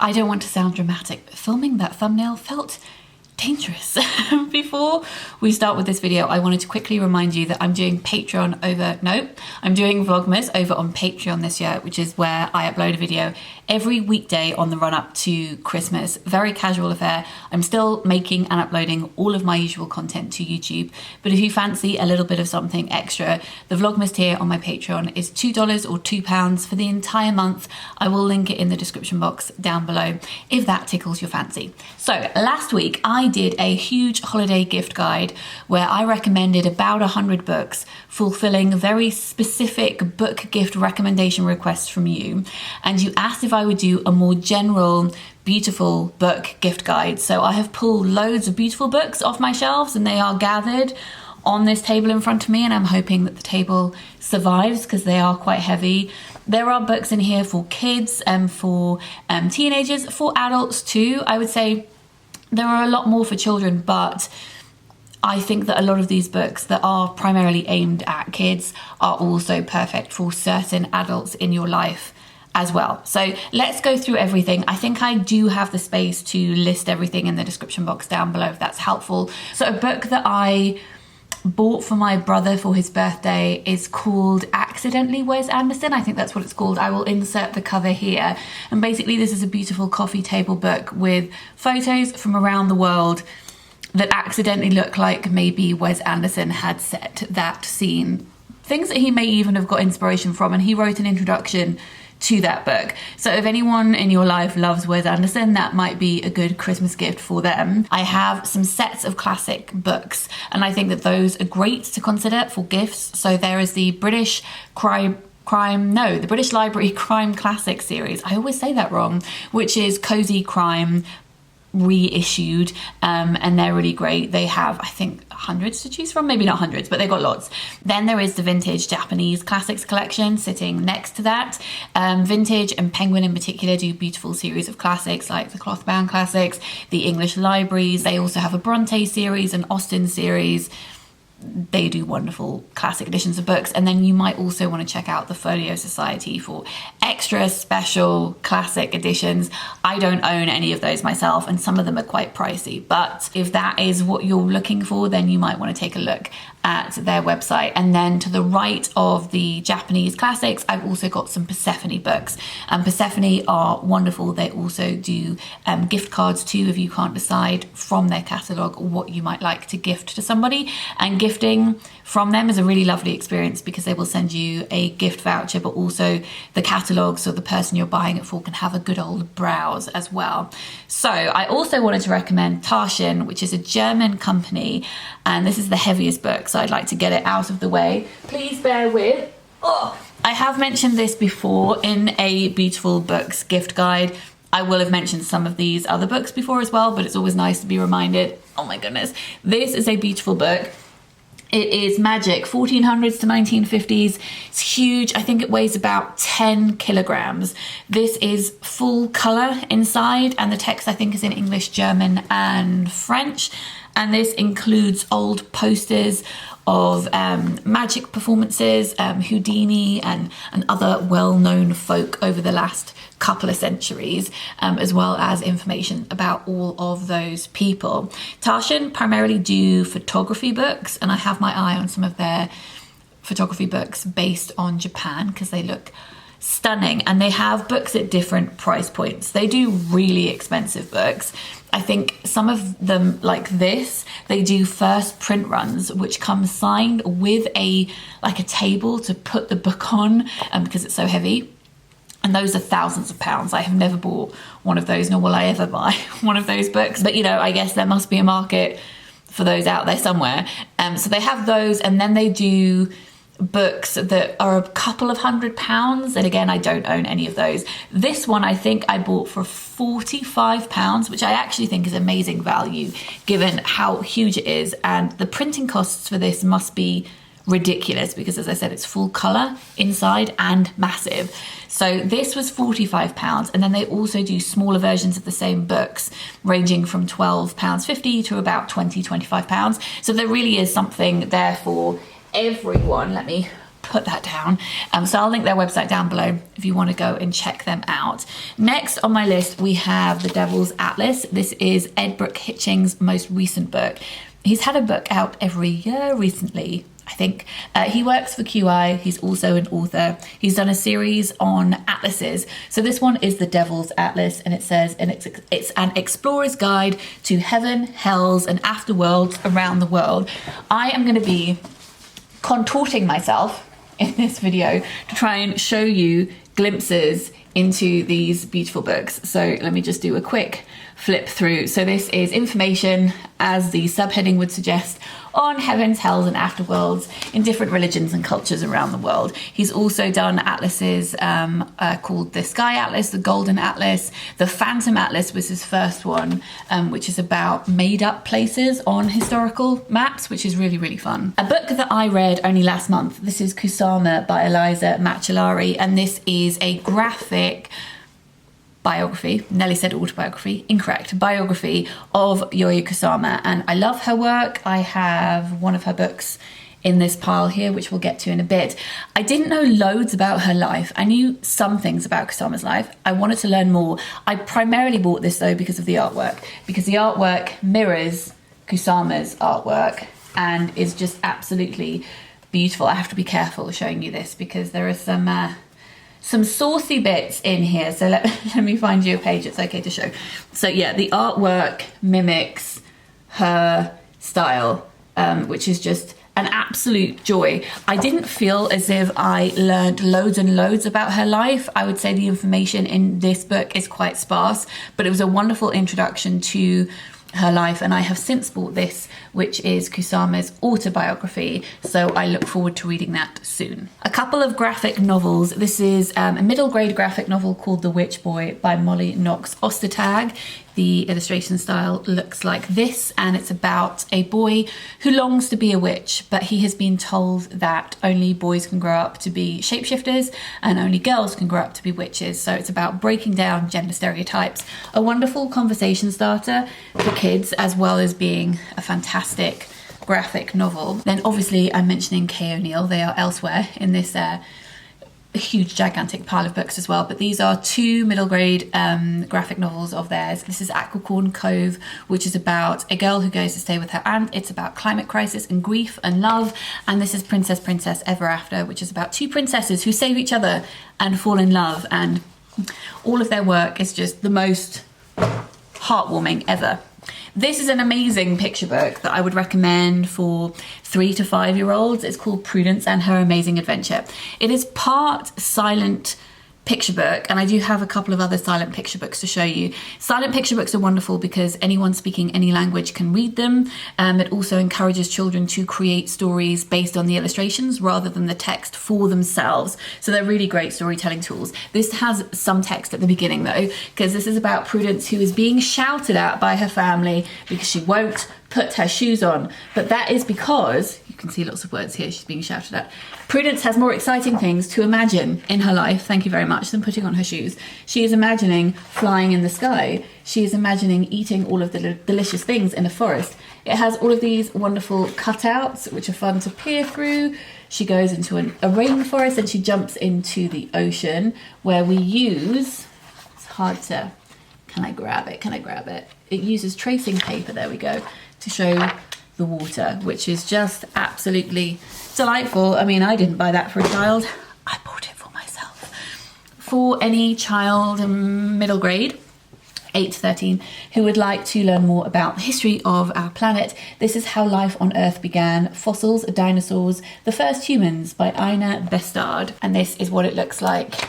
I don't want to sound dramatic, but filming that thumbnail felt dangerous. Before we start with this video, I wanted to quickly remind you that I'm doing I'm doing Vlogmas over on Patreon this year, which is where I upload a video every weekday on the run up to Christmas. Very casual affair. I'm still making and uploading all of my usual content to YouTube, but if you fancy a little bit of something extra, the Vlogmas tier on my Patreon is $2 or £2 for the entire month. I will link it in the description box down below if that tickles your fancy. So last week I did a huge holiday gift guide where I recommended about 100 books, fulfilling very specific book gift recommendation requests from you, and you asked if I would do a more general beautiful book gift guide. So I have pulled loads of beautiful books off my shelves and they are gathered on this table in front of me, and I'm hoping that the table survives because they are quite heavy. There are books in here for kids and for teenagers, for adults too. I would say there are a lot more for children, but I think that a lot of these books that are primarily aimed at kids are also perfect for certain adults in your life as well. So let's go through everything. I think I do have the space to list everything in the description box down below if that's helpful. So a book that I bought for my brother for his birthday is called Accidentally Wes Anderson. I think that's what it's called. I will insert the cover here. And basically this is a beautiful coffee table book with photos from around the world that accidentally look like maybe Wes Anderson had set that scene. Things that he may even have got inspiration from, and he wrote an introduction to that book. So if anyone in your life loves Wes Anderson, that might be a good Christmas gift for them. I have some sets of classic books, and I think that those are great to consider for gifts. So there is the British the British Library Crime Classic series. I always say that wrong, which is cozy crime reissued, and they're really great. They have, I think, hundreds to choose from, maybe not hundreds, but they've got lots. Then there is the Vintage Japanese Classics collection sitting next to that. Vintage and Penguin in particular do beautiful series of classics like the Clothbound classics, the English libraries. They also have a Bronte series, an Austen series. They do wonderful classic editions of books. And then you might also want to check out the Folio Society for extra special classic editions. I don't own any of those myself, and some of them are quite pricey, but if that is what you're looking for, then you might want to take a look at their website. And then to the right of the Japanese classics, I've also got some Persephone books, and Persephone are wonderful. They also do gift cards too if you can't decide from their catalogue what you might like to gift to somebody. And gifting from them is a really lovely experience because they will send you a gift voucher, but also the catalogue, so the person you're buying it for can have a good old browse as well. So I also wanted to recommend Taschen, which is a German company, and this is the heaviest book, so I'd like to get it out of the way. Please bear with. I have mentioned this before in a beautiful books gift guide. I will have mentioned some of these other books before as well, but it's always nice to be reminded. Oh my goodness, this is a beautiful book. It is magic, 1400s to 1950s. It's huge. I think it weighs about 10 kilograms. This is full color inside, and the text I think is in English, German and French. And this includes old posters of magic performances, Houdini and other well-known folk over the last couple of centuries, as well as information about all of those people. Taschen primarily do photography books, and I have my eye on some of their photography books based on Japan because they look stunning, and they have books at different price points. They do really expensive books. I think some of them, like this, they do first print runs, which come signed with a table to put the book on, because it's so heavy. And those are thousands of pounds. I have never bought one of those, nor will I ever buy one of those books. But, you know, I guess there must be a market for those out there somewhere. So they have those, and then they do books that are a couple of £100, and again, I don't own any of those. This one I think I bought for £45, which I actually think is amazing value given how huge it is, and the printing costs for this must be ridiculous because, as I said, it's full colour inside and massive. So this was £45, and then they also do smaller versions of the same books ranging from £12.50 to about £20, £25. So there really is something there for everyone. Let me put that down. So I'll link their website down below if you want to go and check them out. Next on my list, we have The Devil's Atlas. This is Brooke Hitching's most recent book. He's had a book out every year recently, I think. He works for QI. He's also an author. He's done a series on atlases. So this one is The Devil's Atlas, and it says, and it's an explorer's guide to heaven, hells, and afterworlds around the world. I am going to be contorting myself in this video to try and show you glimpses into these beautiful books. So let me just do a quick flip through. So this is information, as the subheading would suggest, on heavens, hells, and afterworlds in different religions and cultures around the world. He's also done atlases called the Sky Atlas, the Golden Atlas, the Phantom Atlas was his first one, which is about made-up places on historical maps, which is really, really fun. A book that I read only last month, this is Kusama by Elisa Macellari, and this is a graphic biography, Nelly said autobiography, incorrect, biography of Yayoi Kusama, and I love her work. I have one of her books in this pile here, which we'll get to in a bit. I didn't know loads about her life. I knew some things about Kusama's life. I wanted to learn more. I primarily bought this though because of the artwork, because the artwork mirrors Kusama's artwork and is just absolutely beautiful. I have to be careful showing you this because there are some saucy bits in here. So let me find you a page it's okay to show. So yeah, the artwork mimics her style, which is just an absolute joy. I didn't feel as if I learned loads and loads about her life. I would say the information in this book is quite sparse, but it was a wonderful introduction to her life, and I have since bought this, which is Kusama's autobiography, so I look forward to reading that soon. A couple of graphic novels. This is a middle grade graphic novel called The Witch Boy by Molly Knox Ostertag. The illustration style looks like this, and it's about a boy who longs to be a witch, but he has been told that only boys can grow up to be shapeshifters and only girls can grow up to be witches. So it's about breaking down gender stereotypes. A wonderful conversation starter for kids, as well as being a fantastic graphic novel. Then obviously I'm mentioning Kay O'Neill. They are elsewhere in this a huge gigantic pile of books as well, but these are two middle grade graphic novels of theirs. This is Aquicorn, Cove, which is about a girl who goes to stay with her aunt. It's about climate crisis and grief and love. And this is Princess Ever After, which is about two princesses who save each other and fall in love, and all of their work is just the most heartwarming ever. This is an amazing picture book that I would recommend for 3 to 5 year olds. It's called Prudence and Her Amazing Adventure. It is part silent picture book, and I do have a couple of other silent picture books to show you. Silent picture books are wonderful because anyone speaking any language can read them. It also encourages children to create stories based on the illustrations rather than the text for themselves. So they're really great storytelling tools. This has some text at the beginning though, because this is about Prudence, who is being shouted at by her family because she won't put her shoes on. But that is because, you can see lots of words here, she's being shouted at. Prudence has more exciting things to imagine in her life, thank you very much, than putting on her shoes. She is imagining flying in the sky. She is imagining eating all of the delicious things in a forest. It has all of these wonderful cutouts, which are fun to peer through. She goes into a rainforest and she jumps into the ocean, where we use, it's hard to, can I grab it? It uses tracing paper, there we go, to show the water, which is just absolutely delightful. I mean, I didn't buy that for a child, I bought it for myself. For any child middle grade, 8 to 13, who would like to learn more about the history of our planet, this is How Life on Earth Began, Fossils, Dinosaurs, The First Humans by Aina, Bestard. And this is what it looks like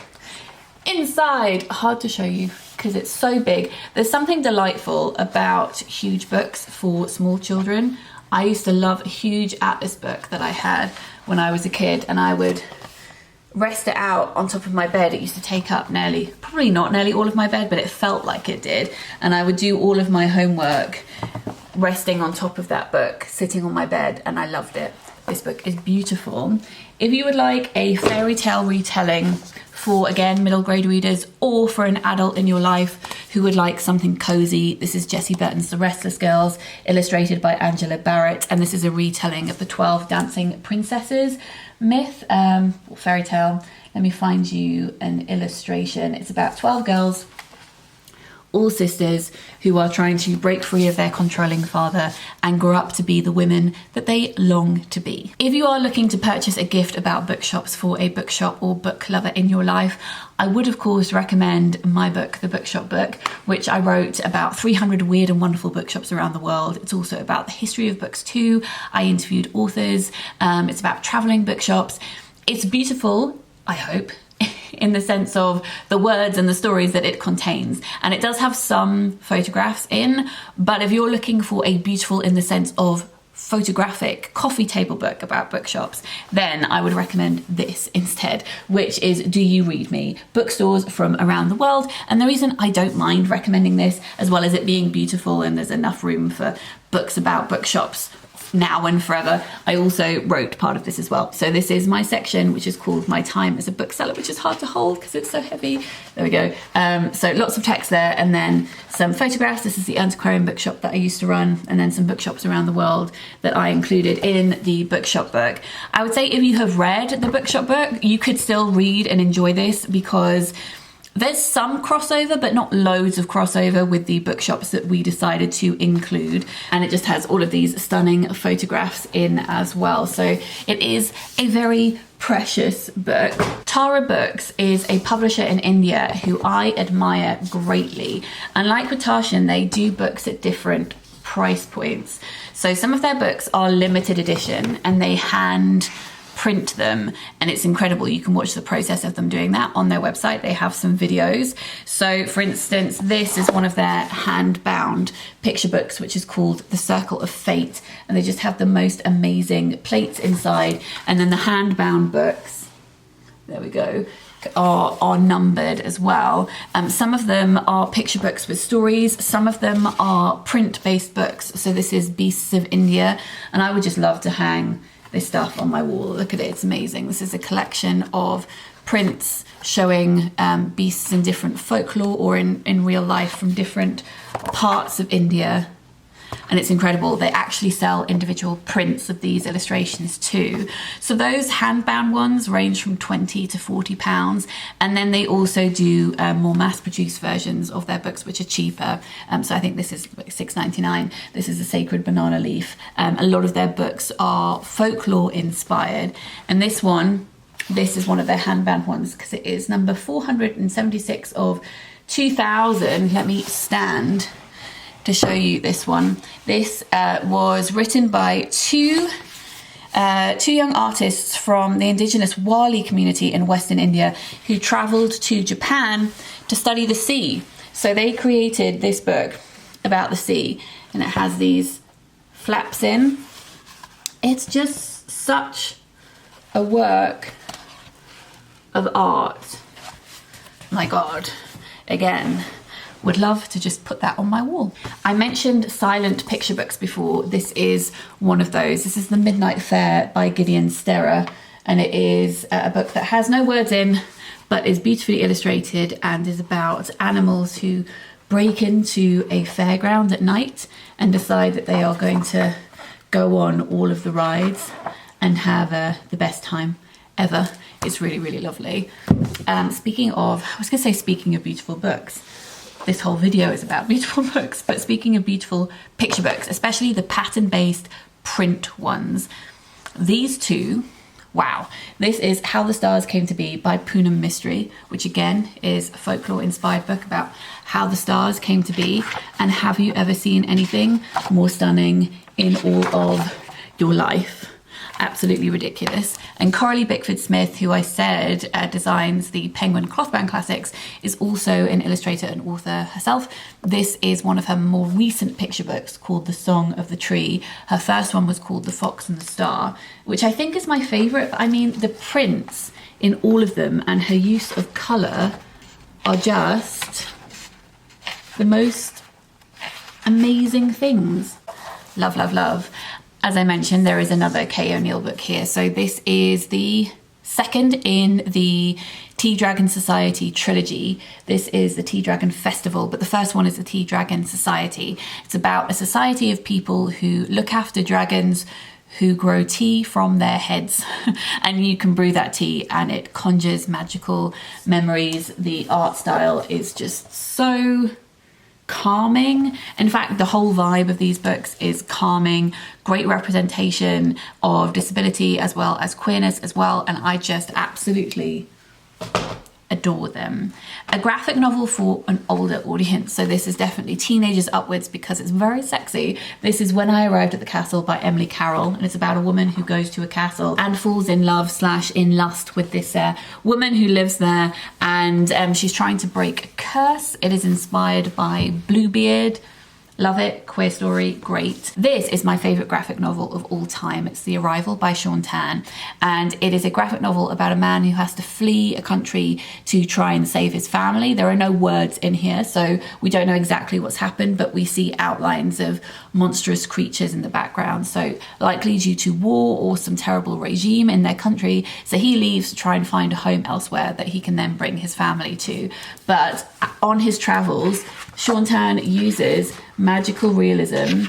inside. Hard to show you because it's so big. There's something delightful about huge books for small children. I used to love a huge atlas book that I had when I was a kid, and I would rest it out on top of my bed. It used to take up probably not nearly all of my bed, but it felt like it did. And I would do all of my homework resting on top of that book, sitting on my bed, and I loved it. This book is beautiful. If you would like a fairy tale retelling for, again, middle grade readers, or for an adult in your life who would like something cozy. This is Jessie Burton's The Restless Girls, illustrated by Angela Barrett, and this is a retelling of the 12 Dancing Princesses myth, or fairy tale. Let me find you an illustration. It's about 12 girls, all sisters, who are trying to break free of their controlling father and grow up to be the women that they long to be. If you are looking to purchase a gift about bookshops for a bookshop or book lover in your life, I would of course recommend my book, The Bookshop Book, which I wrote about 300 weird and wonderful bookshops around the world. It's also about the history of books too. I interviewed authors. It's about traveling bookshops. It's beautiful, I hope, in the sense of the words and the stories that it contains. And it does have some photographs in, but if you're looking for a beautiful in the sense of photographic coffee table book about bookshops, then I would recommend this instead, which is Do You Read Me? Bookstores from around the world. And the reason I don't mind recommending this, as well as it being beautiful and there's enough room for books about bookshops now and forever, I also wrote part of this as well. So this is my section, which is called My Time as a Bookseller, which is hard to hold because it's so heavy. There we go. So lots of text there, and then some photographs. This is the antiquarian bookshop that I used to run, and then some bookshops around the world that I included in the Bookshop Book. I would say if you have read the Bookshop Book, you could still read and enjoy this, because there's some crossover, but not loads of crossover with the bookshops that we decided to include. And it just has all of these stunning photographs in as well. So it is a very precious book. Tara Books is a publisher in India who I admire greatly. And like with Taschen, they do books at different price points. So some of their books are limited edition and they hand print them, and it's incredible. You can watch the process of them doing that on their website. They have some videos. So for instance, this is one of their hand-bound picture books, which is called The Circle of Fate, and they just have the most amazing plates inside. And then the hand-bound books, there we go, are numbered as well. Some of them are picture books with stories, some of them are print-based books. So this is Beasts of India, and I would just love to hang this stuff on my wall. Look at it, it's amazing. This is a collection of prints showing beasts in different folklore or in real life from different parts of India. And it's incredible. They actually sell individual prints of these illustrations too. So those hand-bound ones range from 20 to 40 pounds. And then they also do more mass-produced versions of their books, which are cheaper. So I think this is like $6.99. This is a Sacred Banana Leaf. A lot of their books are folklore inspired. And this is one of their hand-bound ones, because it is number 476 of 2000. Let me stand to show you this one. This was written by two young artists from the indigenous Wally community in Western India who travelled to Japan to study the sea. So they created this book about the sea, and it has these flaps in. It's just such a work of art. My God, again, would love to just put that on my wall. I mentioned silent picture books before. This is one of those. This is The Midnight Fair by Gideon Sterer, and it is a book that has no words in, but is beautifully illustrated and is about animals who break into a fairground at night and decide that they are going to go on all of the rides and have the best time ever. It's really, really lovely. Speaking of beautiful books, this whole video is about beautiful books, but speaking of beautiful picture books, especially the pattern-based print ones, these two, wow. This is How the Stars Came to Be by Punam Mistry, which again is a folklore-inspired book about how the stars came to be. And have you ever seen anything more stunning in all of your life? Absolutely ridiculous. And Coralie Bickford Smith, who I said designs the Penguin Clothbound classics, is also an illustrator and author herself. This is one of her more recent picture books called The Song of the Tree. Her first one was called The Fox and the Star, which I think is my favourite. I mean, the prints in all of them and her use of colour are just the most amazing things. Love, love, love. As I mentioned, there is another Kay O'Neill book here. So this is the second in the Tea Dragon Society trilogy. This is the Tea Dragon Festival, but the first one is the Tea Dragon Society. It's about a society of people who look after dragons who grow tea from their heads. And you can brew that tea and it conjures magical memories. The art style is just so calming. In fact, the whole vibe of these books is calming, great representation of disability as well as queerness as well, and I just absolutely adore them. A graphic novel for an older audience, so this is definitely teenagers upwards because it's very sexy. This is When I Arrived at the Castle by Emily Carroll, and it's about a woman who goes to a castle and falls in love / in lust with this woman who lives there, and she's trying to break a curse. It is inspired by Bluebeard. Love it, queer story, great. This is my favourite graphic novel of all time. It's The Arrival by Sean Tan, and it is a graphic novel about a man who has to flee a country to try and save his family. There are no words in here, so we don't know exactly what's happened, but we see outlines of monstrous creatures in the background, so likely due to war or some terrible regime in their country. So he leaves to try and find a home elsewhere that he can then bring his family to. But on his travels, Sean Tan uses magical realism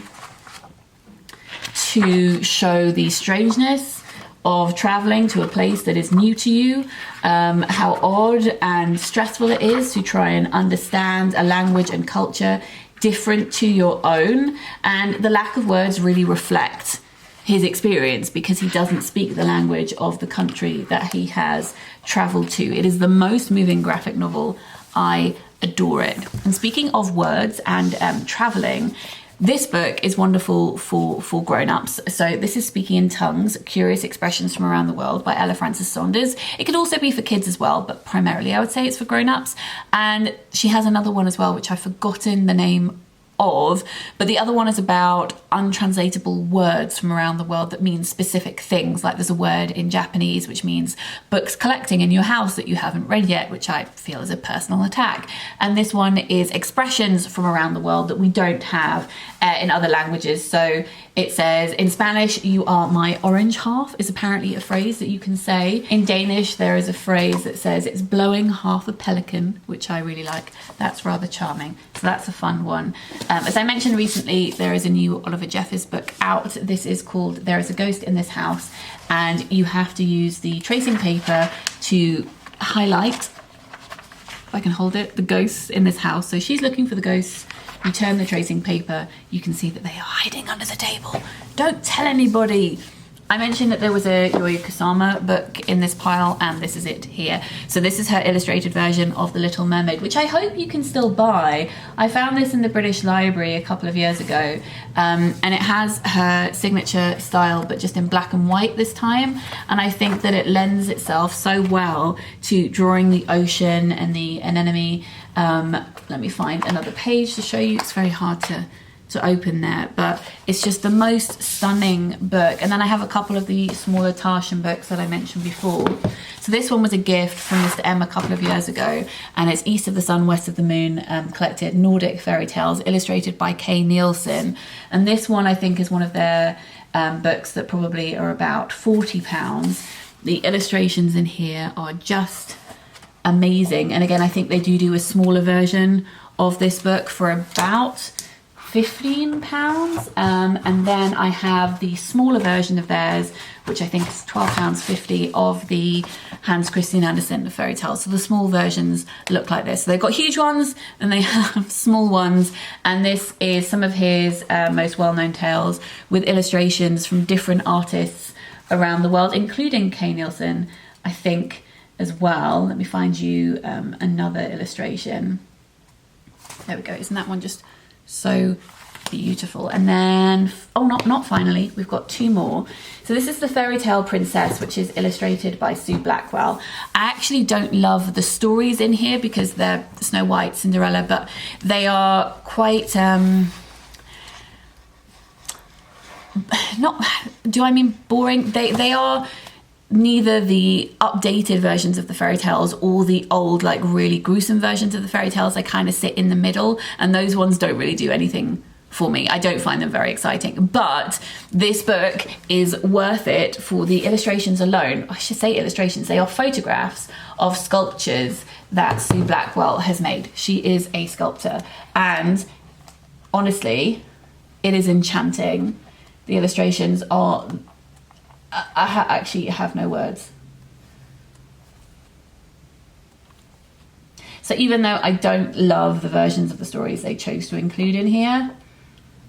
to show the strangeness of traveling to a place that is new to you, how odd and stressful it is to try and understand a language and culture different to your own, and the lack of words really reflect his experience because he doesn't speak the language of the country that he has traveled to. It is the most moving graphic novel. I adore it. And speaking of words and traveling, this book is wonderful for grown-ups. So this is Speaking in Tongues, Curious Expressions from Around the World by Ella Francis Saunders. It could also be for kids as well, but primarily I would say it's for grown-ups. And she has another one as well, which I've forgotten the name of, but the other one is about untranslatable words from around the world that mean specific things. Like there's a word in Japanese which means books collecting in your house that you haven't read yet, which I feel is a personal attack. And this one is expressions from around the world that we don't have in other languages. So it says in Spanish, "You are my orange half" is apparently a phrase that you can say. In Danish, there is a phrase that says it's blowing half a pelican, which I really like. That's rather charming. So that's a fun one. As I mentioned recently, there is a new Oliver Jeffers book out. This is called There is a Ghost in This House, and you have to use the tracing paper to highlight, if I can hold it, the ghosts in this house. So she's looking for the ghosts. You turn the tracing paper, you can see that they are hiding under the table. Don't tell anybody. I mentioned that there was a Yayoi Kusama book in this pile, and this is it here. So this is her illustrated version of The Little Mermaid, which I hope you can still buy. I found this in the British Library a couple of years ago, and it has her signature style, but just in black and white this time. And I think that it lends itself so well to drawing the ocean and the anemone. Let me find another page to show you. It's very hard to open there, but it's just the most stunning book. And then I have a couple of the smaller Taschen books that I mentioned before. So this one was a gift from Mr. M a couple of years ago, and it's East of the Sun, West of the Moon, collected Nordic fairy tales, illustrated by Kay Nielsen. And this one I think is one of their books that probably are about £40. The illustrations in here are just amazing. And again, I think they do a smaller version of this book for about £15, and then I have the smaller version of theirs, which I think is £12.50, of the Hans Christian Andersen fairy tales. So the small versions look like this. So they've got huge ones and they have small ones, and this is some of his most well-known tales with illustrations from different artists around the world, including Kay Nielsen, I think, as well. Let me find you another illustration. There we go. Isn't that one just so beautiful? And then, oh, not finally, we've got two more. So this is The Fairy Tale Princess, which is illustrated by Sue Blackwell. I actually don't love the stories in here because they're Snow White, Cinderella, but they are quite not, do I mean boring? They are neither the updated versions of the fairy tales or the old, like, really gruesome versions of the fairy tales. They kind of sit in the middle, and those ones don't really do anything for me. I don't find them very exciting, but this book is worth it for the illustrations alone. I should say illustrations, they are photographs of sculptures that Sue Blackwell has made. She is a sculptor, and honestly, it is enchanting. The illustrations are, I actually have no words. So even though I don't love the versions of the stories they chose to include in here,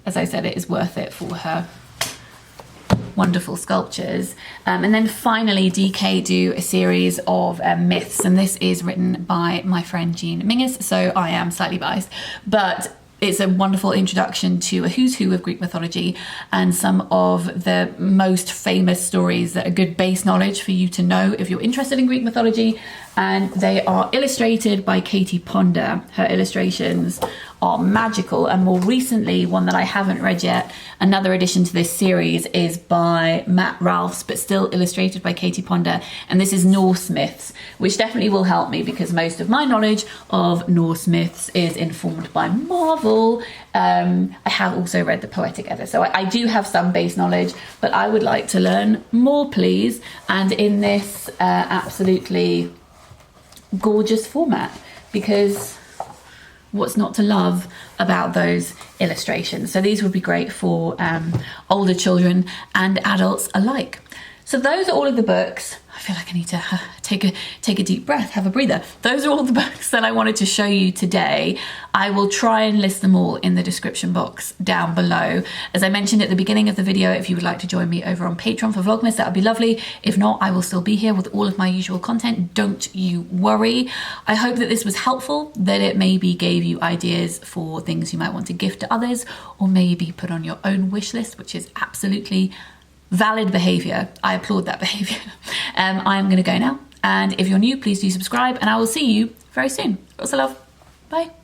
as I said, it is worth it for her wonderful sculptures. And then finally, DK do a series of myths, and this is written by my friend Jean Mingus, so I am slightly biased, but it's a wonderful introduction to a who's who of Greek mythology and some of the most famous stories that are good base knowledge for you to know if you're interested in Greek mythology. And they are illustrated by Katie Ponder. Her illustrations are magical. And more recently, one that I haven't read yet, another addition to this series, is by Matt Ralphs, but still illustrated by Katie Ponder. And this is Norse myths, which definitely will help me because most of my knowledge of Norse myths is informed by Marvel. I have also read the Poetic Edda, so I do have some base knowledge, but I would like to learn more, please. And in this absolutely gorgeous format, because what's not to love about those illustrations? So these would be great for older children and adults alike. So those are all of the books. I feel like I need to take a deep breath, have a breather. Those are all the books that I wanted to show you today. I will try and list them all in the description box down below. As I mentioned at the beginning of the video, if you would like to join me over on Patreon for Vlogmas, that would be lovely. If not, I will still be here with all of my usual content. Don't you worry. I hope that this was helpful, that it maybe gave you ideas for things you might want to gift to others, or maybe put on your own wish list, which is absolutely valid behavior. I applaud that behavior. I am going to go now. And if you're new, please do subscribe, and I will see you very soon. Lots of love. Bye.